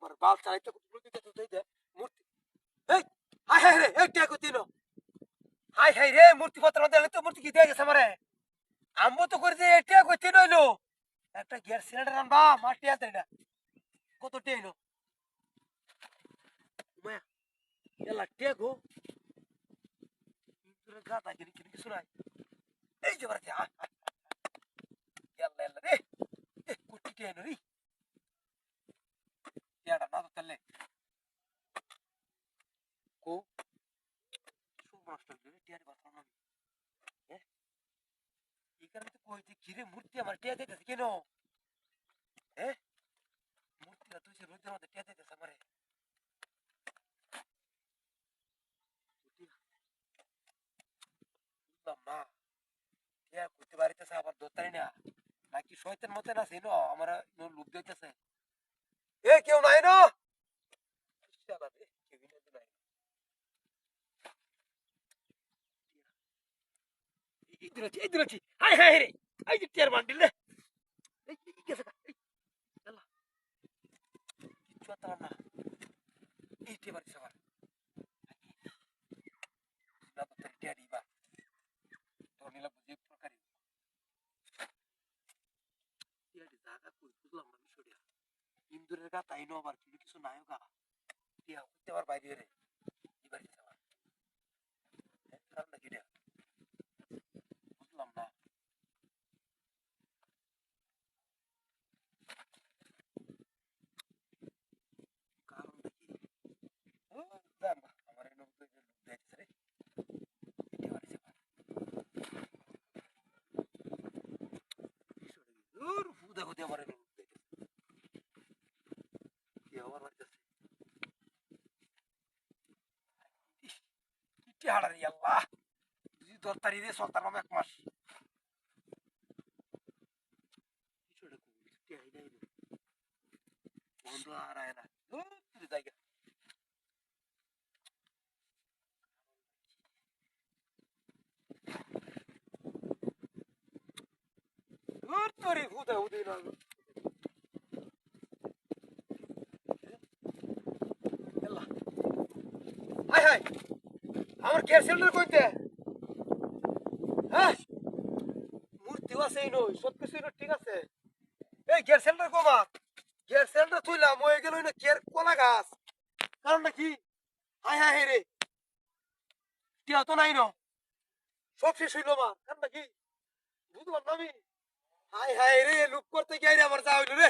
আবার বাল চাইতে মূর্তি এই হাই হাই রে এই টেকো দিনো হাই হাই রে মূর্তি পত্র দিলে তো মূর্তি কি দিয়ে গেছে আমারে আমবো তো করে যে টেকো দিন হইলো একটা গ্যাস সিলিন্ডার আনবা মাটি আছে না কত টেইলো মায়া এলা টেকো তোর গাতা গিরি কিছু নাই এই যে বাড়ি এলা এলা রে কুটি টেনো রে ইয়াডা না তো তাহলে কো সুব্রাস্টার রে টিয়ারি বাথরুম না এই কারণে তো কইতে ঘিরে মূর্তি আমার টিয়া দিতেছে কেন মূর্তিটা তুই সে রোদের মধ্যে টিয়া দিতেছে আমারে বুঝলাম না টিয়া করতে পারিতেছে আবার দোতারি না নাকি শয়তান মতে না ছিল আমার লোক দিতেছে এ কেউ নাই না হাই হাই রে এই যে টিয়ার বান্ডিল রে এই গেছে চলা কিচ্ছু আতাম না এই টিয়া বাড়ি সবার না তো টিয়া দিবা তোর নিলা বুঝে প্রকারী টিয়াটি জায়গা কই বুঝলাম না বিষয়টা ইন্দুরের গা তাই নো আবার কিছু নায়ক গা টিয়া হইতে আবার বাইরে রে এই বাড়ি সবার কারণ নাকি রে বুঝলাম না কারণ নাকি ও জান না আমার এই লোক দেখছে রে এই বাড়ি সবার দূর ফুদা হতে আমার লোক দেখছে কি আমার বাড়ি আছে কি হাড়া রে আল্লাহ তুই দরতারি রে সলতার নাম এক মাস কিছুটা কি আই নাই বন্ধ আর আয় না তুই জায়গা দূর তোরে ফুদা হতে না আল্লাহ হাই হাই আমার গ্যাস সিলিন্ডার কইতে হ্যাঁ মূর্তি আছে নই সব কিছু ঠিক আছে এই গ্যাস সিলিন্ডার কমা গ্যাস সিলিন্ডার তুইলাম হয়ে গেল না কের কলা গাছ কারণ নাকি হাই হাই হাই রে টিয়া তো নাই ন সব শেষ হইল মা কারণ নাকি বুঝলাম না আমি হাই হাই রে লুপ করতে গিয়ে আমার যা হইল রে